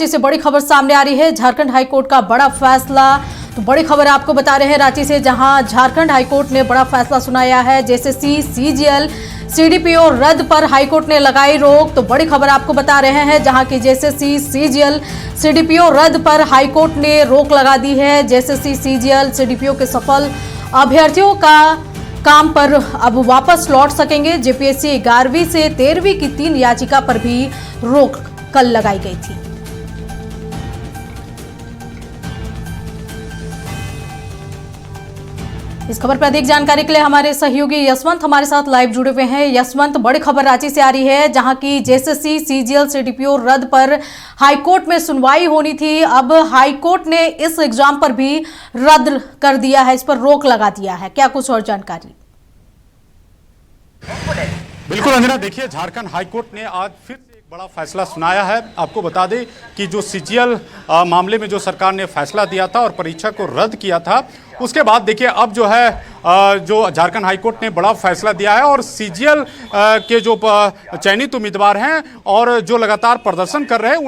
रांची से बड़ी खबर सामने आ रही है। झारखंड हाईकोर्ट का बड़ा फैसला। तो बड़ी खबर आपको बता रहे हैं रांची से, जहां झारखंड हाईकोर्ट ने बड़ा फैसला सुनाया है। जेएसएससी, सीजीएल, सीडीपीओ रद्द पर हाईकोर्ट ने लगाई रोक। तो बड़ी खबर आपको बता रहे हैं, जहां की जेएसएससी, सीजीएल, सीडीपीओ रद्द पर हाईकोर्ट ने रोक लगा दी है। जेएसएससी, सीजीएल, सीडीपीओ के सफल अभ्यर्थियों का काम पर अब वापस लौट सकेंगे। जेपीएससी 11वीं से 13वीं की 3 याचिका पर भी रोक कल लगाई गई थी। इस खबर पर अधिक जानकारी के लिए हमारे सहयोगी यशवंत हमारे साथ लाइव जुड़े हुए हैं। यशवंत, बड़ी खबर रांची से आ रही है, जहां की जेएसएससी, सीजीएल, सीडीपीओ रद्द पर हाईकोर्ट में सुनवाई होनी थी। अब हाईकोर्ट ने इस एग्जाम पर भी रद्द कर दिया है, इस पर रोक लगा दिया है। क्या कुछ और जानकारी? बिल्कुल अंजना, देखिए झारखंड हाईकोर्ट ने आज फिर से एक बड़ा फैसला सुनाया है। आपको बता दें कि जो सीजीएल मामले में जो सरकार ने फैसला दिया था और परीक्षा को रद्द किया था, उसके बाद देखिए अब जो है जो झारखंड हाईकोर्ट ने बड़ा फैसला दिया है और सीजीएल के जो चयनित उम्मीदवार हैं और जो लगातार प्रदर्शन कर रहे हैं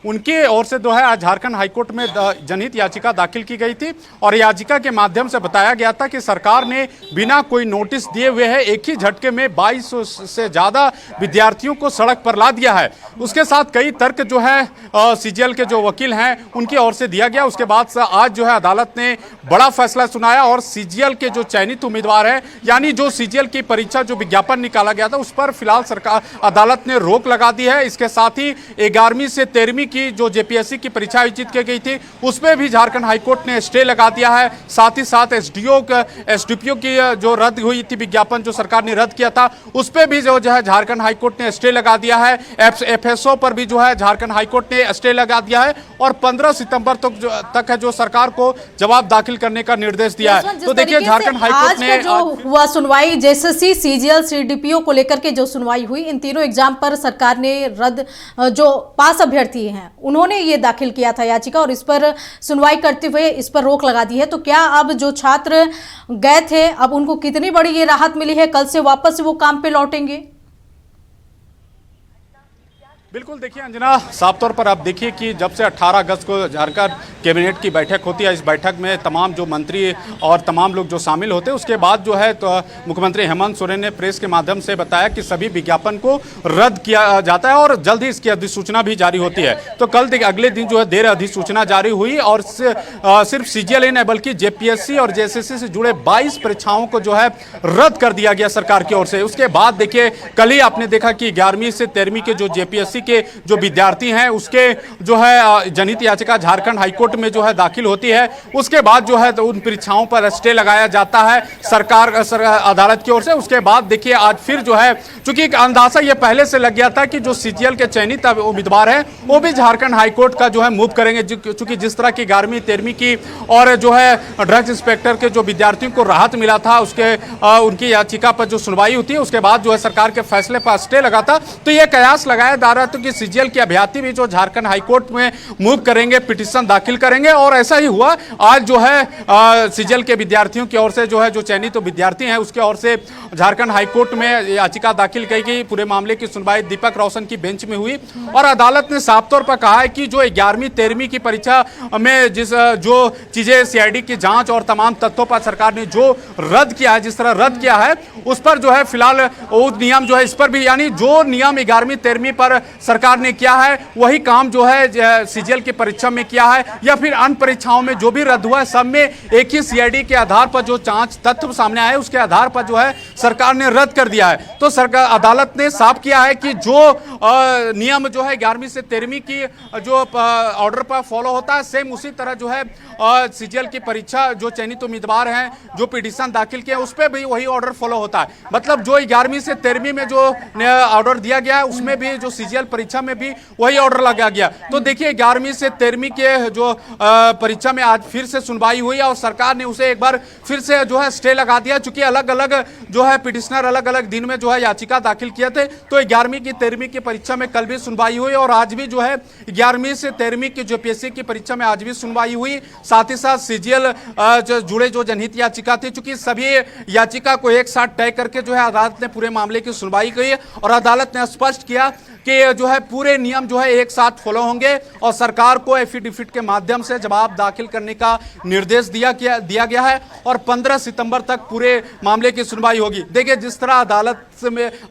उनके ओर से जो है आज झारखंड हाईकोर्ट में जनहित याचिका दाखिल की गई थी। और याचिका के माध्यम से बताया गया था कि सरकार ने बिना कोई नोटिस दिए हुए है एक ही झटके में 2200 से ज़्यादा विद्यार्थियों को सड़क पर ला दिया है। उसके साथ कई तर्क जो है सीजीएल के जो वकील हैं उनकी ओर से दिया गया। उसके बाद आज जो है अदालत ने बड़ा फैसला सुनाया और सीजीएल के जो चयनित उम्मीदवार हैं, यानी जो सीजीएल की परीक्षा जो विज्ञापन निकाला गया था उस पर फिलहाल सरकार अदालत ने रोक लगा दी है। इसके साथ ही 11वीं से 13वीं की जो जेपीएससी की परीक्षा आयोजित की गई थी उसमें भी झारखंड हाईकोर्ट ने स्टे लगा दिया है। साथ ही साथ एसडीपीओ की जो रद्द हुई थी विज्ञापन जो सरकार ने रद्द किया था उस पर भी जो है झारखंड हाईकोर्ट ने स्टे लगा दिया है। एफएसओ पर भी जो है झारखंड हाईकोर्ट ने स्टे लगा दिया है और 15 सितंबर तक है जो सरकार को जवाब दाखिल करने का निर्देश दिया है। तो देखिए झारखंड हाईकोर्ट ने जो हुआ सुनवाई, जेएसएससी, सीजीएल, सीडीपीओ को लेकर के जो सुनवाई हुई, इन तीनों एग्जाम पर सरकार ने रद्द जो पास अभ्यर्थी हैं उन्होंने ये दाखिल किया था याचिका और इस पर सुनवाई करते हुए इस पर रोक लगा दी है। तो क्या अब जो छात्र गए थे अब उनको कितनी बड़ी ये राहत मिली है? कल से वापस वो काम पे लौटेंगे? बिल्कुल, देखिए अंजना, साफ तौर पर आप देखिए कि जब से 18 अगस्त को झारखंड कैबिनेट की बैठक होती है, इस बैठक में तमाम जो मंत्री और तमाम लोग जो शामिल होते हैं, उसके बाद जो है तो मुख्यमंत्री हेमंत सोरेन ने प्रेस के माध्यम से बताया कि सभी विज्ञापन को रद्द किया जाता है और जल्द ही इसकी अधिसूचना भी जारी होती है। तो कल अगले दिन जो है देर अधिसूचना जारी हुई और सिर्फ सीजीएल ही नहीं बल्कि जेपीएससी और जेएसएससी से जुड़े 22 परीक्षाओं को जो है रद्द कर दिया गया सरकार की ओर से। उसके बाद देखिए कल ही आपने देखा कि 11वीं से 13वीं के जो जेपीएससी के जो विद्यार्थी हैं उसके जो है जनहित याचिका झारखंड हाईकोर्ट में जो है दाखिल होती है। उसके बाद जो है तो उन परीक्षाओं पर स्टे लगाया जाता है सरकार अदालत की ओर से। उसके बाद देखिए आज फिर जो है, चूंकि एक अंदाजा ये पहले से लग गया था कि जो सीजीएल के चयनित उम्मीदवार हैं वो भी झारखंड हाईकोर्ट का जो है मूव करेंगे, चूंकि जिस तरह की 11वीं 13वीं की और जो है ड्रग्स इंस्पेक्टर के जो विद्यार्थियों को राहत मिला था उसके उनकी याचिका पर जो सुनवाई होती है उसके बाद जो है सरकार के फैसले पर स्टे लगा था। तो ये कयास लगाया जा रहा था कि सीजीएल के अभ्यर्थी भी जो झारखंड हाईकोर्ट में मूव करेंगे, पिटीशन दाखिल करेंगे और ऐसा ही हुआ। आज जो है सीजीएल के विद्यार्थियों की ओर से जो है जो चयनित विद्यार्थी हैं उसके ओर से झारखंड हाईकोर्ट में याचिका दाखिल की गई। पूरे मामले की सुनवाई दीपक रोशन की बेंच में हुई और अदालत ने साफ तौर पर कहा है कि जो 11वीं 13वीं की परीक्षा में जो चीजें सीआईडी की जांच और तमाम तथ्यों पर सरकार ने जो रद्द किया है, जिस तरह रद्द किया है उस पर जो है फिलहाल वो नियम जो है इस पर भी, यानी जो नियम 11वीं 13वीं पर सरकार ने किया है वही काम जो है सीजीएल की परीक्षा में किया है या फिर अन्य परीक्षाओं में जो भी रद्द हुआ है सब में एक ही सीआईडी के आधार पर जो जांच तथ्य सामने आए उसके आधार पर जो है सरकार ने रद्द कर दिया है। तो सरकार अदालत ने साफ किया है कि जो नियम जो है 11वीं से 13वीं की जो ऑर्डर पर फॉलो होता है सेम उसी तरह जो है सीजीएल की परीक्षा जो चयनित उम्मीदवार हैं जो पिटीशन दाखिल किए उस पर भी वही ऑर्डर फॉलो होता है। मतलब जो 11वीं से 13वीं में जो ऑर्डर दिया गया है उसमें भी जो सीजीएल परीक्षा में भी वही ऑर्डर लगा गया। तो देखिए 11वीं से 13वीं के जो परीक्षा में आज फिर से सुनवाई हुई और सरकार ने उसे एक बार फिर से जो है स्टे लगा दिया, चूंकि अलग अलग जो है पिटिशनर अलग अलग दिन में जो है याचिका दाखिल किए थे। तो 11वीं की 13वीं की परीक्षा में कल भी सुनवाई हुई और आज भी जो है 11वीं से 13वीं की जेपीएससी की परीक्षा में आज भी सुनवाई हुई। साथ ही साथ सीजीएल जुड़े जो जनहित याचिका थी, चूंकि सभी याचिका को एक साथ तय करके जो है अदालत ने पूरे मामले की सुनवाई की और अदालत ने स्पष्ट किया कि जो है पूरे नियम जो है एक साथ फॉलो होंगे और सरकार को एफिडेविट के माध्यम से जवाब दाखिल करने का निर्देश दिया गया है और 15 सितंबर तक पूरे मामले की सुनवाई होगी। देखिए, जिस तरह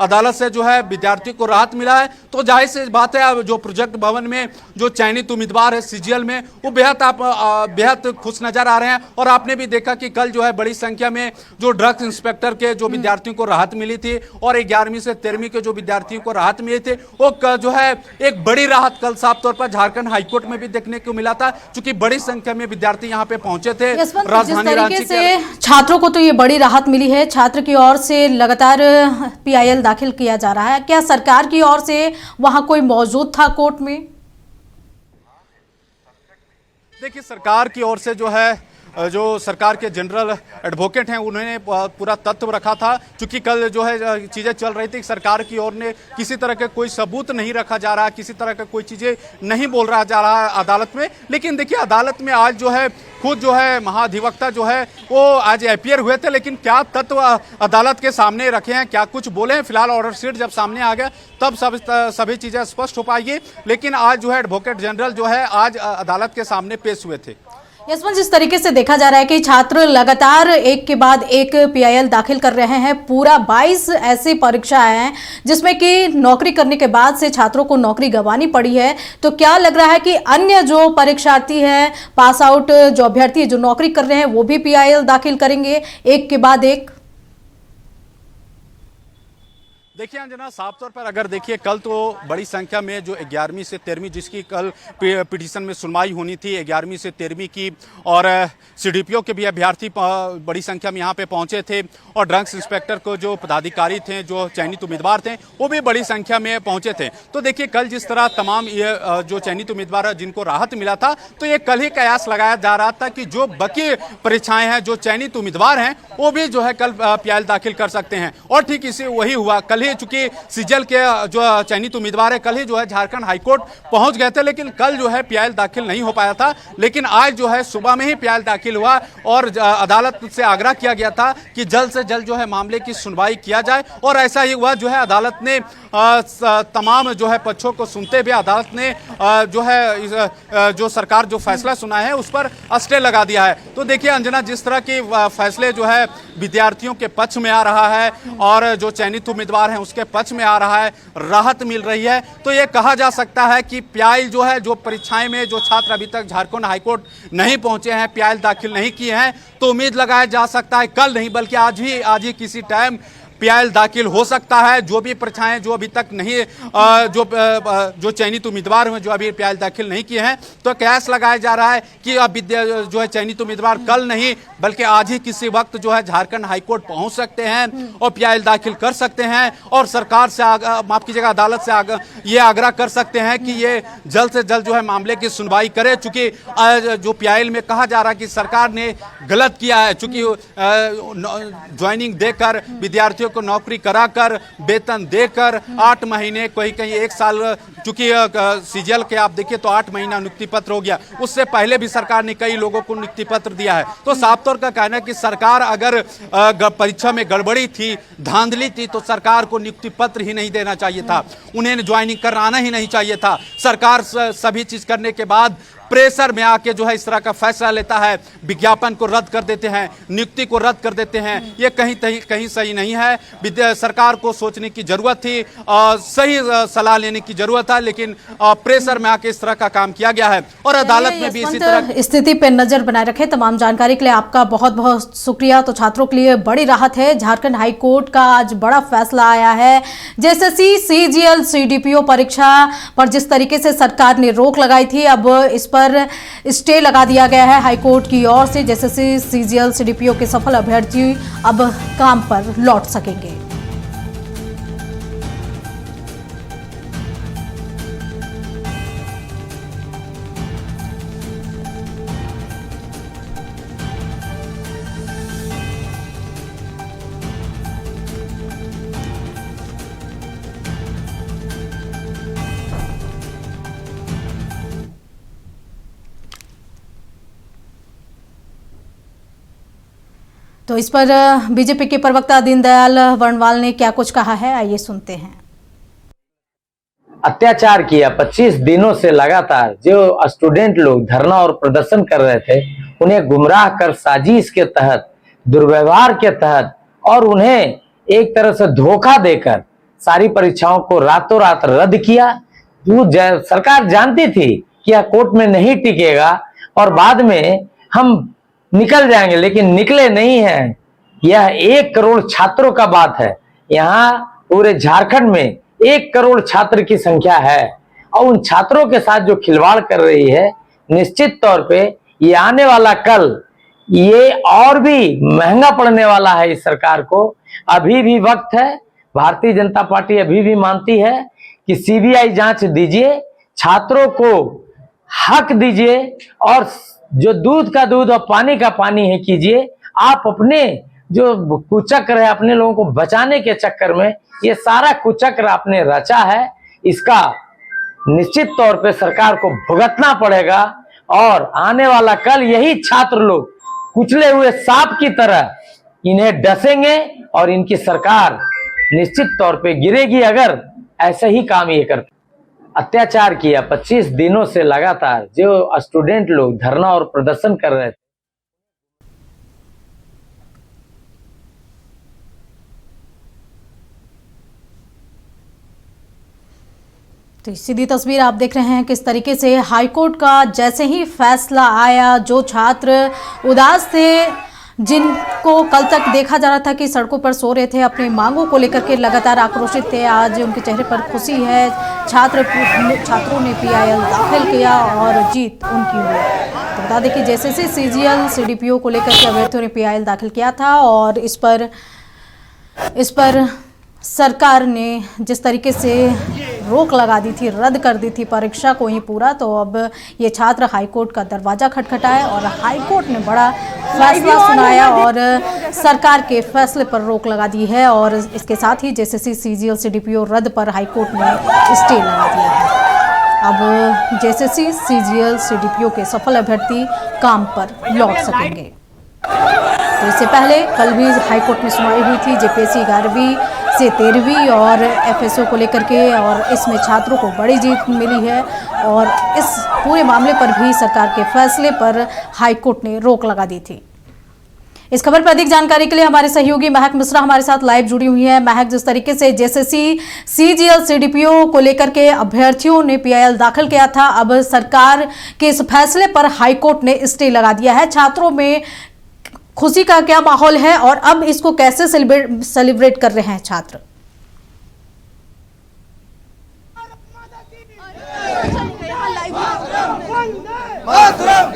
अदालत से जो है विद्यार्थियों को राहत मिला है, तो जाहिर सी बात है अब जो प्रोजेक्ट भवन में जो चयनित उम्मीदवार है सीजीएल में, वो बेहद खुश नजर आ रहे हैं। और आपने भी देखा कि कल जो है बड़ी संख्या में जो ड्रग्स इंस्पेक्टर के जो विद्यार्थियों को राहत मिली थी और 11वीं से 13वीं के जो विद्यार्थियों को राहत मिली थी, वो जो है एक बड़ी राहत कल साफ तौर पर झारखंड हाईकोर्ट में भी देखने को मिला था, क्योंकि बड़ी संख्या में विद्यार्थी यहाँ पे पहुंचे थे। राजधानी रांची से छात्रों को तो ये बड़ी राहत मिली है, छात्र की ओर से लगातार पीआईएल दाखिल किया जा रहा है, क्या सरकार की ओर से वहां कोई मौजूद था कोर्ट में? देखिए, सरकार की ओर से जो है जो सरकार के जनरल एडवोकेट हैं उन्होंने पूरा तथ्य रखा था, क्योंकि कल जो है चीज़ें चल रही थी, सरकार की ओर ने किसी तरह के कोई सबूत नहीं रखा जा रहा, किसी तरह का कोई चीज़ें नहीं बोल रहा जा रहा है अदालत में। लेकिन देखिए, अदालत में आज जो है खुद जो है महाधिवक्ता जो है वो आज अपीयर हुए थे, लेकिन क्या तत्व अदालत के सामने रखे हैं, क्या कुछ बोले हैं, फिलहाल ऑर्डर शीट जब सामने आ गया तब सभी चीज़ें स्पष्ट हो पाएगी। लेकिन आज जो है एडवोकेट जनरल जो है आज अदालत के सामने पेश हुए थे। यशवंत, जिस तरीके से देखा जा रहा है कि छात्र लगातार एक के बाद एक पीआईएल दाखिल कर रहे हैं, पूरा 22 ऐसी परीक्षाएं हैं जिसमें कि नौकरी करने के बाद से छात्रों को नौकरी गंवानी पड़ी है, तो क्या लग रहा है कि अन्य जो परीक्षार्थी हैं, पास आउट जो अभ्यर्थी जो नौकरी कर रहे हैं, वो भी पीआईएल दाखिल करेंगे एक के बाद एक? देखिए अंजना, साफ तौर पर अगर देखिए कल तो बड़ी संख्या में जो 11वीं से 13वीं जिसकी कल पिटीशन में सुनवाई होनी थी 11वीं से 13वीं की, और सीडीपीओ के भी अभ्यर्थी बड़ी संख्या में यहाँ पे पहुँचे थे, और ड्रग्स इंस्पेक्टर को जो पदाधिकारी थे, जो चयनित उम्मीदवार थे, वो भी बड़ी संख्या में पहुँचे थे। तो देखिए कल जिस तरह तमाम ये जो चयनित उम्मीदवार जिनको राहत मिला था, तो ये कल ही कयास लगाया जा रहा था कि जो बाकी परीक्षाएं हैं, जो चयनित उम्मीदवार हैं, वो भी जो है कल पीआईएल दाखिल कर सकते हैं। और ठीक इसी वही हुआ, कल ही चूंकि सीजीएल के जो चयनित उम्मीदवार है कल ही जो है झारखंड हाईकोर्ट पहुंच गए थे, लेकिन कल जो है पीआईएल दाखिल नहीं हो पाया था। लेकिन आज जो है सुबह में ही पीआईएल दाखिल हुआ और अदालत से आग्रह किया गया था कि जल्द से जल्द जो है मामले की सुनवाई किया जाए, और ऐसा ही हुआ। जो है अदालत ने तमाम जो है पक्षों को सुनते हुए अदालत ने जो है जो सरकार जो फैसला सुना है उस पर स्टे लगा दिया है। तो देखिए अंजना, जिस तरह के फैसले जो है विद्यार्थियों के पक्ष में आ रहा है और जो चयनित उम्मीदवार हैं उसके पक्ष में आ रहा है, राहत मिल रही है, तो ये कहा जा सकता है कि पीआईएल जो है, जो परीक्षाएं में जो छात्र अभी तक झारखंड हाईकोर्ट नहीं पहुंचे हैं, पीआईएल दाखिल नहीं किए हैं, तो उम्मीद लगाया जा सकता है कल नहीं बल्कि आज ही किसी टाइम पीआईएल दाखिल हो सकता है। जो भी परीक्षाएं जो अभी तक नहीं जो चयनित उम्मीदवार हैं जो अभी पीआईएल दाखिल नहीं किए हैं, तो कयास लगाया जा रहा है कि अब जो है चयनित उम्मीदवार कल नहीं बल्कि आज ही किसी वक्त जो है झारखंड हाईकोर्ट पहुंच सकते हैं और पीआईएल दाखिल कर सकते हैं, और सरकार से माफ कीजिएगा अदालत से ये आग्रह कर सकते हैं कि ये जल्द से जल्द जो है मामले की सुनवाई करे। चूंकि जो पीआईएल में कहा जा रहा है कि सरकार ने गलत किया है, चूंकि ज्वाइनिंग देकर विद्यार्थियों को नौकरी कराकर वेतन देकर 8 महीने कहीं 1 साल, चूंकि सीजीएल के आप देखिए तो 8 महीना नियुक्ति पत्र हो गया, उससे पहले भी सरकार ने कई लोगों को नियुक्ति पत्र दिया है। तो साफ तौर का कहना है कि सरकार अगर परीक्षा में गड़बड़ी थी, धांधली थी, तो सरकार को नियुक्ति पत्र ही नहीं देना चाहिए था, उन्हें ज्वाइनिंग कराना ही नहीं चाहिए था। सरकार सभी चीज करने के बाद प्रेशर में आके जो है इस तरह का फैसला लेता है, विज्ञापन को रद्द कर देते हैं, नियुक्ति को रद्द कर देते हैं, ये कहीं सही नहीं है। सरकार को सोचने की जरूरत थी, सही सलाह लेने की जरूरत है, लेकिन प्रेशर में आके इस तरह का काम किया गया है। और अदालत में भी इसी तरह स्थिति पर नजर बनाए रखे। तमाम जानकारी के लिए आपका बहुत बहुत शुक्रिया। तो छात्रों के लिए बड़ी राहत है, झारखंड हाईकोर्ट का आज बड़ा फैसला आया है। जेएसएससी सीजीएल सीडीपीओ परीक्षा पर जिस तरीके से सरकार ने रोक लगाई थी, अब इस पर स्टे लगा दिया गया है हाईकोर्ट की ओर से। जेएसएससी सीजीएल सीडीपीओ के सफल अभ्यर्थी अब काम पर लौट सकेंगे। तो इस पर बीजेपी के प्रवक्ता दीनदयाल वर्णवाल ने क्या कुछ कहा है, आइए सुनते हैं। अत्याचार किया। 25 दिनों से लगातार जो स्टूडेंट लोग धरना और प्रदर्शन कर रहे थे, उन्हें गुमराह कर साजिश के तहत, दुर्व्यवहार के तहत और उन्हें एक तरह से धोखा देकर सारी परीक्षाओं को रातों रात रद्द किया। सरकार जानती थी कि यह कोर्ट में नहीं टिकेगा और बाद में हम निकल जाएंगे, लेकिन निकले नहीं हैं। यह 1 करोड़ छात्रों का बात है। यहाँ पूरे झारखंड में 1 करोड़ छात्र की संख्या है और उन छात्रों के साथ जो खिलवाड़ कर रही है, निश्चित तौर पे ये आने वाला कल ये और भी महंगा पड़ने वाला है इस सरकार को। अभी भी वक्त है। भारतीय जनता पार्टी अभी भी मानती है कि सीबीआई जांच दीजिए, छात्रों को हक दीजिए और जो दूध का दूध और पानी का पानी है कीजिए। आप अपने जो कुचक्र है, अपने लोगों को बचाने के चक्कर में ये सारा कुचक्र आपने रचा है, इसका निश्चित तौर पे सरकार को भुगतना पड़ेगा और आने वाला कल यही छात्र लोग कुचले हुए सांप की तरह इन्हें डसेंगे और इनकी सरकार निश्चित तौर पे गिरेगी अगर ऐसे ही काम ये करते। अत्याचार किया 25 दिनों से लगातार जो स्टूडेंट लोग धरना और प्रदर्शन कर रहे थे। तो सीधी तस्वीर आप देख रहे हैं किस तरीके से हाईकोर्ट का जैसे ही फैसला आया, जो छात्र उदास थे, जिनको कल तक देखा जा रहा था कि सड़कों पर सो रहे थे, अपनी मांगों को लेकर के लगातार आक्रोशित थे, आज उनके चेहरे पर खुशी है। छात्रों ने पीआईएल दाखिल किया और जीत उनकी हुई। तो बता दें कि जेएसएससी सीजीएल सीडीपीओ को लेकर के अभ्यर्थियों ने पीआईएल दाखिल किया था और इस पर सरकार ने जिस तरीके से रोक लगा दी थी, रद्द कर दी थी परीक्षा को ही पूरा, तो अब ये छात्र हाईकोर्ट का दरवाजा खटखटाए और हाईकोर्ट ने बड़ा फैसला सुनाया और सरकार के फैसले पर रोक लगा दी है। और इसके साथ ही जेएसएससी सीजीएल सीडीपीओ रद्द पर हाईकोर्ट ने स्टे लगा दिया है। अब जेएसएससी सीजीएल सीडीपीओ के सफल अभ्यर्थी काम पर लौट सकेंगे। तो इससे पहले कल भी हाईकोर्ट में सुनवाई हुई थी जेपीएससी 11वीं से 13वीं और एफएसओ को लेकर के, और इसमें छात्रों को बड़ी जीत मिली है और इस पूरे मामले पर भी सरकार के फैसले पर हाईकोर्ट ने रोक लगा दी थी। इस खबर पर अधिक जानकारी के लिए हमारे सहयोगी महक मिश्रा हमारे साथ लाइव जुड़ी हुई है। महक, जिस तरीके से जेएसएससी सीजीएल सीडीपीओ को लेकर के अभ्यर्थियों ने पीआईएल दाखिल किया था, अब सरकार के इस फैसले पर हाईकोर्ट ने स्टे लगा दिया है। छात्रों में खुशी का क्या माहौल है और अब इसको कैसे सेलिब्रेट कर रहे हैं छात्र?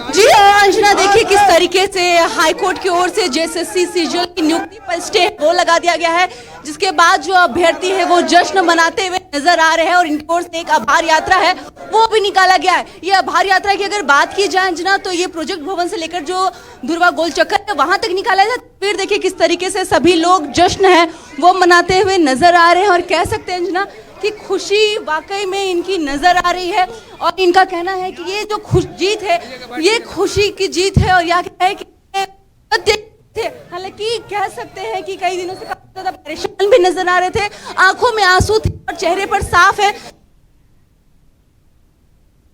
जी अंजना, देखिए किस तरीके से हाईकोर्ट की ओर से जेएसएससी सीजीएल की नियुक्ति पर स्टे वो लगा दिया गया है, जिसके बाद जो अभ्यर्थी है वो जश्न मनाते हुए नजर आ रहे हैं और इनकी ओर से एक आभार यात्रा है वो भी निकाला गया है। ये आभार यात्रा की अगर बात की जाए अंजना, तो ये प्रोजेक्ट भवन से लेकर जो दुर्वा गोल चक्कर है वहां तक निकाला जाए। फिर देखिए किस तरीके से सभी लोग जश्न है वो मनाते हुए नजर आ रहे हैं और कह सकते हैं अंजना कि खुशी वाकई में इनकी नजर आ रही है और इनका कहना है कि ये जो जीत है ये खुशी की जीत है। और यह है कि हालांकि कह सकते हैं कि कई दिनों से काफी ज्यादा परेशान भी नजर आ रहे थे, आंखों में आंसू थे और चेहरे पर साफ है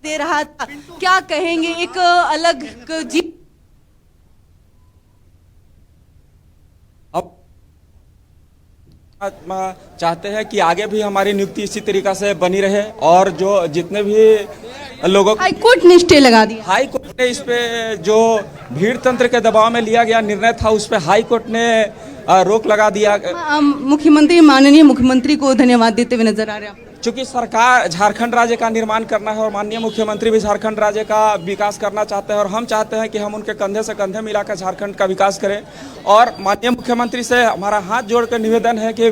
दे रहा था। क्या कहेंगे, एक अलग जीत चाहते हैं कि आगे भी हमारी नियुक्ति इसी तरीका से बनी रहे और जो जितने भी लोगों हाईकोर्ट ने स्टे लगा दिया। हाईकोर्ट ने इस पे जो भीड़ तंत्र के दबाव में लिया गया निर्णय था उस पे हाईकोर्ट ने रोक लगा दिया। मुख्यमंत्री, माननीय मुख्यमंत्री को धन्यवाद देते हुए नजर आ रहे हैं। चूंकि सरकार झारखंड राज्य का निर्माण करना है और माननीय मुख्यमंत्री भी झारखंड राज्य का विकास करना चाहते हैं और हम चाहते हैं कि हम उनके कंधे से कंधे मिलाकर झारखंड का विकास करें। और माननीय मुख्यमंत्री से हमारा हाथ जोड़कर निवेदन है कि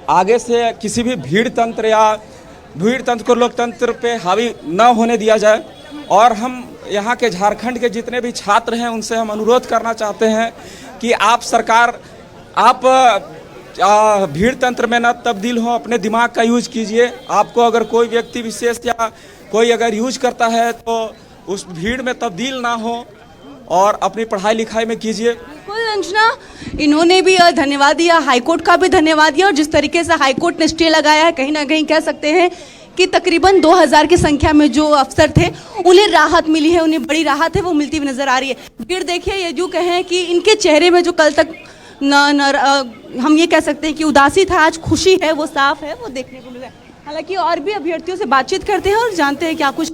आगे से किसी भी भीड़ तंत्र को लोकतंत्र पे हावी न होने दिया जाए। और हम यहाँ के झारखंड के जितने भी छात्र हैं उनसे हम अनुरोध करना चाहते हैं कि आप भीड़ तंत्र में न तब्दील हो, अपने दिमाग का यूज कीजिए। आपको अगर कोई व्यक्ति विशेष या कोई अगर यूज करता है तो उस भीड़ में तब्दील ना हो और अपनी पढ़ाई लिखाई में कीजिए। बिल्कुल अंजना, इन्होंने भी धन्यवाद दिया, हाईकोर्ट का भी धन्यवाद दिया और जिस तरीके से हाईकोर्ट ने स्टे लगाया है, कहीं ना कहीं कह सकते हैं कि तकरीबन 2000 की संख्या में जो अफसर थे उन्हें राहत मिली है, उन्हें बड़ी राहत है, वो मिलती हुई नजर आ रही है। भीड़ देखिए, ये जो कहें कि इनके चेहरे में जो कल तक हम ये कह सकते हैं कि उदासी था, आज खुशी है, वो साफ है, वो देखने को मिला है। हालांकि और भी अभ्यर्थियों से बातचीत करते हैं और जानते हैं क्या कुछ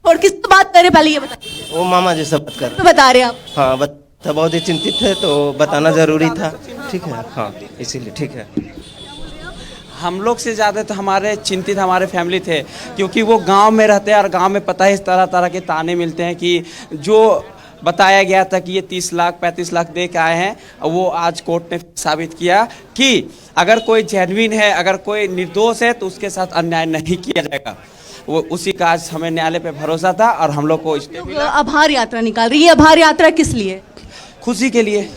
और किस बात करें, पहले ये बताइए। वो मामा जैसा बात कर तो बता रहे हैं आप। हाँ बहुत ही चिंतित है, तो बताना जरूरी था। ठीक है, हाँ इसीलिए ठीक है। हम लोग से ज़्यादा तो हमारे चिंतित हमारे फैमिली थे, क्योंकि वो गांव में रहते हैं और गांव में पता है इस तरह तरह के ताने मिलते हैं कि जो बताया गया था कि ये 30 लाख 35 लाख दे के आए हैं, वो आज कोर्ट ने साबित किया कि अगर कोई जेन्युइन है, अगर कोई निर्दोष है तो उसके साथ अन्याय नहीं किया जाएगा। वो उसी का आज हमें न्यायालय पे भरोसा था और हम लोग को आभार यात्रा निकाल रही है। आभार यात्रा किस लिए? खुशी के लिए,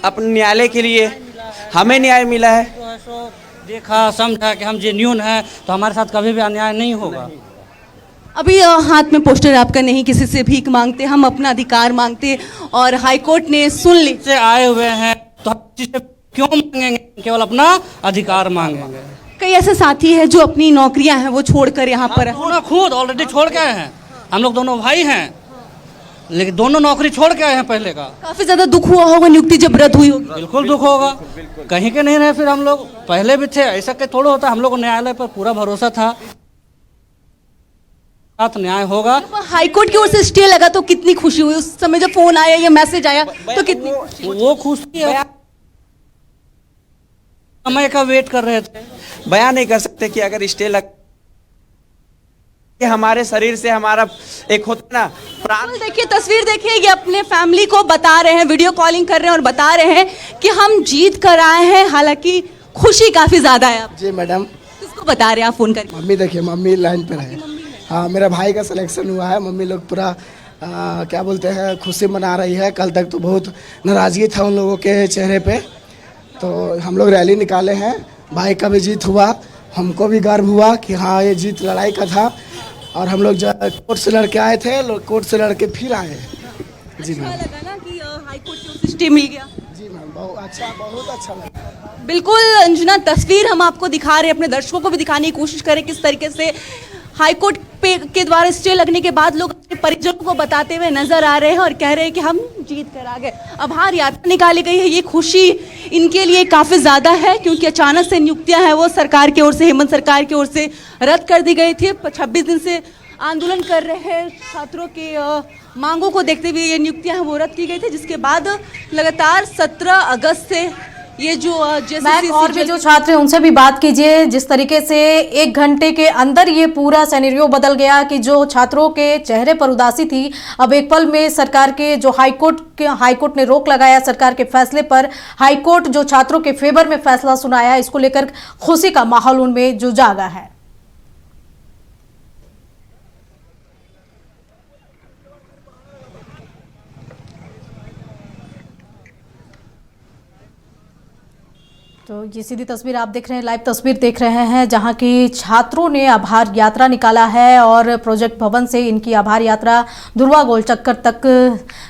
अपने न्यायालय के लिए। हमें न्याय मिला है, देखा समझा कि हम जेन्युइन हैं तो हमारे साथ कभी भी अन्याय नहीं होगा। अभी हाथ में पोस्टर आपका नहीं, किसी से भीख मांगते, हम अपना अधिकार मांगते और हाईकोर्ट ने सुन ली। से आए हुए हैं तो हम किसी से क्यों मांगेंगे, केवल अपना अधिकार मांगेंगे। कई ऐसे साथी हैं जो अपनी नौकरियां हैं वो छोड़कर यहाँ पर दोनों खुद ऑलरेडी छोड़ के आए हैं। हम लोग दोनों भाई हैं, लेकिन दोनों नौकरी छोड़ के आए हैं पहले का। काफी ज्यादा दुख हुआ होगा नियुक्ति जब रद्द हुई होगी। बिल्कुल दुख होगा, कहीं के नहीं रहे। फिर हम लोग पहले भी थे, ऐसा के थोड़ा होता। हम लोग को न्यायालय पर पूरा भरोसा था, साथ न्याय होगा। हाईकोर्ट की ओर से स्टे लगा तो कितनी खुशी हुई उस समय जब फोन आया या मैसेज आया तो कितनी वो खुशी है। समय का वेट कर रहे थे, बयान नहीं कर सकते कि अगर स्टे लग कि हमारे शरीर से हमारा एक होता ना प्राण। देखिए तस्वीर देखिए, ये अपने फैमिली को बता रहे हैं, वीडियो कॉलिंग कर रहे हैं और बता रहे हैं कि हम जीत कर आए हैं। हालांकि खुशी काफी ज्यादा है। जी मैडम। किसको बता रहे हैं आप फोन करके? मम्मी देखिए, मम्मी लाइन पर है। हाँ, मेरा भाई का सिलेक्शन हुआ है। मम्मी लोग पूरा क्या बोलते हैं खुशी मना रही है। कल तक तो बहुत नाराजगी था उन लोगों के चेहरे पे, तो हम लोग रैली निकाले हैं। भाई का भी जीत हुआ, हमको भी गर्व हुआ कि हाँ ये जीत लड़ाई का था। और हम लोग कोर्ट से लड़के आए थे, कोर्ट से लड़के फिर आए। जी मैम। लगा ना कि हाईकोर्ट की ओर से स्टे मिल गया? जी मैम, बहुत अच्छा लगा। बिल्कुल अंजना, तस्वीर हम आपको दिखा रहे हैं, अपने दर्शकों को भी दिखाने की कोशिश करें किस तरीके से हाईकोर्ट के द्वारा स्टे लगने के बाद लोग अपने परिजनों को बताते हुए नजर आ रहे हैं और कह रहे हैं कि हम जीत कर आ गए। आभार यात्रा निकाली गई है। ये खुशी इनके लिए काफी ज्यादा है क्योंकि अचानक से नियुक्तियां हैं वो सरकार की ओर से, हेमंत सरकार की ओर से रद्द कर दी गई थी। 26 दिन से आंदोलन कर रहे हैं, छात्रों के मांगों को देखते हुए ये नियुक्तियां हैं वो रद्द की गई थी, जिसके बाद लगातार 17 अगस्त से ये जो और भी जो छात्र हैं उनसे भी बात कीजिए। जिस तरीके से 1 घंटे के अंदर ये पूरा सिनेरियो बदल गया कि जो छात्रों के चेहरे पर उदासी थी, अब एक पल में सरकार के जो हाईकोर्ट ने रोक लगाया सरकार के फैसले पर। हाईकोर्ट जो छात्रों के फेवर में फैसला सुनाया, इसको लेकर खुशी का माहौल उनमें जो जागा है। तो ये सीधी तस्वीर आप देख रहे हैं, लाइव तस्वीर देख रहे हैं, जहां की छात्रों ने आभार यात्रा निकाला है और प्रोजेक्ट भवन से इनकी आभार यात्रा दुर्वा गोल चक्कर तक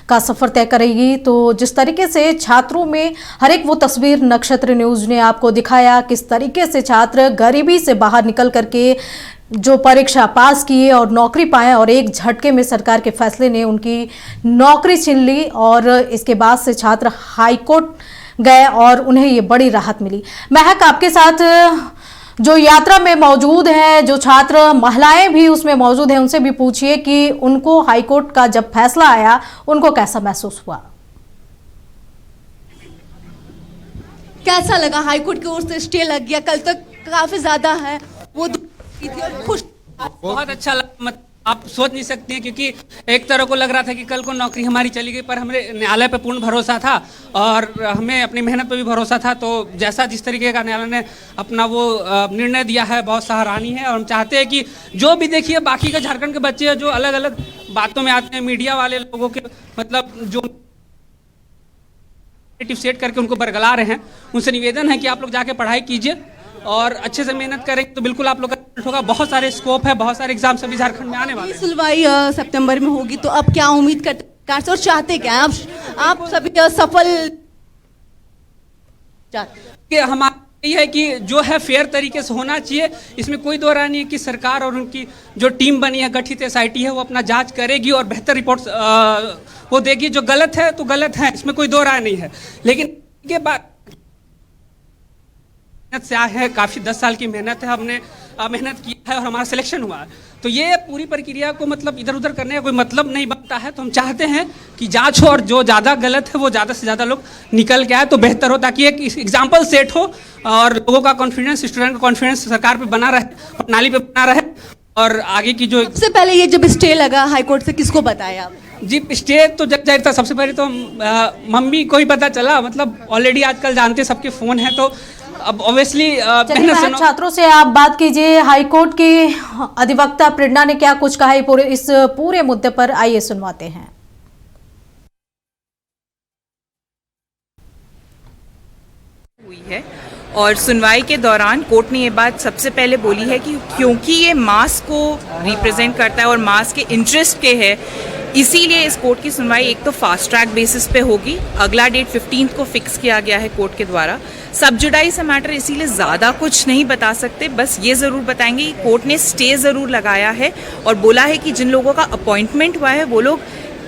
का सफर तय करेगी। तो जिस तरीके से छात्रों में हर एक वो तस्वीर नक्षत्र न्यूज ने आपको दिखाया, किस तरीके से छात्र गरीबी से बाहर निकल करके जो परीक्षा पास किए और नौकरी पाए और एक झटके में सरकार के फैसले ने उनकी नौकरी छीन ली और इसके बाद से छात्र हाईकोर्ट गए और उन्हें ये बड़ी राहत मिली। महक, आपके साथ जो यात्रा में मौजूद हैं, जो छात्र महिलाएं भी उसमें मौजूद हैं, उनसे भी पूछिए कि उनको हाईकोर्ट का जब फैसला आया उनको कैसा महसूस हुआ? कैसा लगा? हाईकोर्ट की ओर से स्टे लग गया, कल तक काफी ज्यादा है वो खुश। बहुत अच्छा लगा। आप सोच नहीं सकती हैं, क्योंकि एक तरह को लग रहा था कि कल को नौकरी हमारी चली गई, पर हमें न्यायालय पे पूर्ण भरोसा था और हमें अपनी मेहनत पे भी भरोसा था। तो जैसा जिस तरीके का न्यायालय ने अपना वो निर्णय दिया है, बहुत सराहनीय है। और हम चाहते हैं कि जो भी देखिए बाकी के झारखंड के बच्चे जो अलग अलग बातों में आते हैं, मीडिया वाले लोगों के मतलब जो सेट करके उनको बरगला रहे हैं, उनसे निवेदन है कि आप लोग जाके पढ़ाई कीजिए और अच्छे से मेहनत करें तो बिल्कुल आप लोग का रिजल्ट होगा। बहुत सारे स्कोप है, बहुत सारे एग्जाम सभी झारखंड में आने वाले हैं। सुनवाई सितंबर में होगी, तो अब क्या उम्मीद करते हैं और चाहते क्या आप सभी सफल कि हमारे यही है कि जो है फेयर तरीके से होना चाहिए। इसमें कोई दो राय नहीं है कि सरकार और उनकी जो टीम बनी है, गठित एसआईटी है, वो अपना जांच करेगी और बेहतर रिपोर्ट वो देगी। जो गलत है तो गलत है, इसमें कोई दो राय नहीं है। लेकिन के बाद मेहनत से आए हैं, काफ़ी 10 साल की मेहनत है, हमने मेहनत की है और हमारा सिलेक्शन हुआ है। तो ये पूरी प्रक्रिया को मतलब इधर उधर करने का कोई मतलब नहीं बनता है। तो हम चाहते हैं कि जांच हो और जो ज़्यादा गलत है वो ज़्यादा से ज़्यादा लोग निकल के आए तो बेहतर हो, ताकि एक एग्जाम्पल सेट हो और लोगों का कॉन्फिडेंस, स्टूडेंट का कॉन्फिडेंस सरकार पे बना रहे, प्रणाली पे बना रहे। और आगे की जो सबसे पहले ये जब स्टे लगा हाईकोर्ट से, किसको बताया? जी स्टे तो जग जाहिर था। सबसे पहले तो मम्मी को ही पता चला। मतलब ऑलरेडी आजकल जानते सबके फ़ोन है, तो अब ऑब्वियसली छात्रों से आप बात कीजिए। हाईकोर्ट की अधिवक्ता प्रेरणा ने क्या कुछ कहा है इस पूरे मुद्दे पर, आइए सुनवाते हैं। हुई है और सुनवाई के दौरान कोर्ट ने ये बात सबसे पहले बोली है कि क्योंकि ये मास को रिप्रेजेंट करता है और मास के इंटरेस्ट के है, इसीलिए इस कोर्ट की सुनवाई एक तो फास्ट ट्रैक बेसिस पे होगी। अगला डेट 15 को फिक्स किया गया है कोर्ट के द्वारा। सब जुडाइस मैटर, इसीलिए ज़्यादा कुछ नहीं बता सकते, बस ये ज़रूर बताएंगे कि कोर्ट ने स्टे ज़रूर लगाया है और बोला है कि जिन लोगों का अपॉइंटमेंट हुआ है वो लोग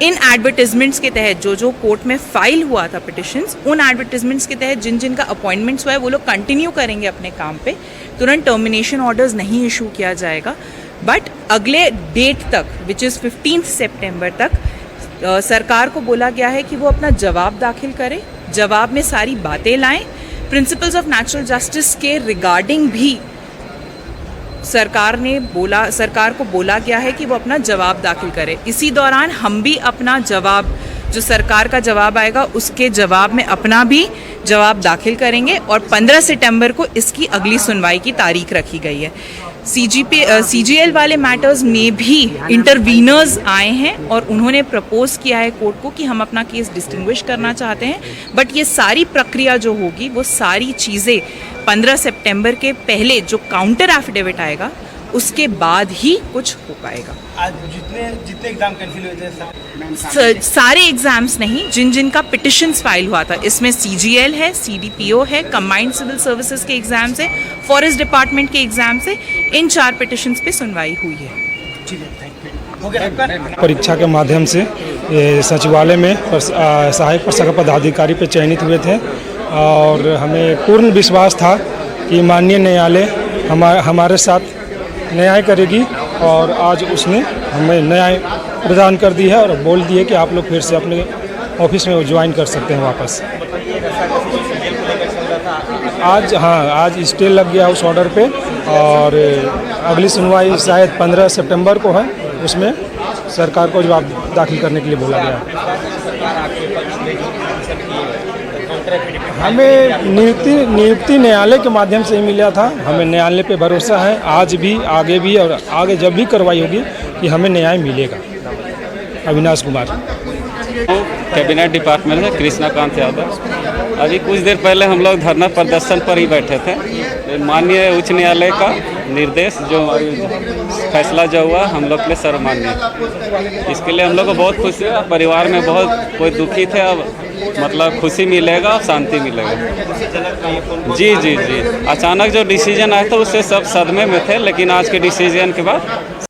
इन एडवर्टिजमेंट्स के तहत जो कोर्ट में फाइल हुआ था पिटिशंस, उन एडवर्टिजमेंट्स के तहत जिन का अपॉइंटमेंट्स हुआ है वो लोग कंटिन्यू करेंगे अपने काम पे। तुरंत टर्मिनेशन ऑर्डर्स नहीं इशू किया जाएगा, बट अगले डेट तक विच इज़ 15 सितंबर तक सरकार को बोला गया है कि वो अपना जवाब दाखिल करे, जवाब में सारी बातें लाएं। प्रिंसिपल्स ऑफ नेचुरल जस्टिस के रिगार्डिंग भी सरकार को बोला गया है कि वो अपना जवाब दाखिल करे। इसी दौरान हम भी अपना जवाब, जो सरकार का जवाब आएगा उसके जवाब में अपना भी जवाब दाखिल करेंगे और 15 सितंबर को इसकी अगली सुनवाई की तारीख रखी गई है। CGL वाले मैटर्स में भी इंटरवीनर्स आए हैं और उन्होंने प्रपोज किया है कोर्ट को कि हम अपना केस डिस्टिंग्विश करना चाहते हैं, बट ये सारी प्रक्रिया जो होगी वो सारी चीज़ें 15 सितंबर के पहले जो काउंटर एफिडेविट आएगा उसके बाद ही कुछ हो पाएगा। आज जितने एग्जाम कैंसिल हुए थे सारे एग्जाम्स नहीं, जिन का पिटिशंस फाइल हुआ था, इसमें CGL है, CDPO है, कंबाइंड सिविल सर्विसेज के एग्जाम्स है, फॉरेस्ट डिपार्टमेंट के एग्जाम्स है, इन 4 पिटिशंस पे सुनवाई हुई है। परीक्षा के माध्यम से सचिवालय में सहायक प्रशाखा पदाधिकारी पे चयनित हुए थे और हमें पूर्ण विश्वास था कि माननीय न्यायालय हमारे साथ न्याय करेगी और आज उसने हमें न्याय प्रदान कर दी है और बोल दी है कि आप लोग फिर से अपने ऑफिस में ज्वाइन कर सकते हैं वापस। आज स्टे लग गया उस ऑर्डर पे और अगली सुनवाई शायद 15 सितंबर को है, उसमें सरकार को जवाब दाखिल करने के लिए बोला गया। हमें नियुक्ति न्यायालय के माध्यम से ही मिला था, हमें न्यायालय पे भरोसा है आज भी, आगे भी और आगे जब भी कार्रवाई होगी कि हमें न्याय मिलेगा। अविनाश कुमार, कैबिनेट डिपार्टमेंट में कृष्णाकांत यादव। अभी कुछ देर पहले हम लोग धरना प्रदर्शन पर ही बैठे थे। माननीय उच्च न्यायालय का निर्देश जो फैसला जो हुआ हम लोग के लिए सर्वमान्य, इसके लिए हम लोग को बहुत खुशी है। परिवार में बहुत कोई दुखी थे, अब मतलब खुशी मिलेगा और शांति मिलेगा। जी जी जी, अचानक जो डिसीजन आया था उससे सब सदमे में थे, लेकिन आज के डिसीजन के बाद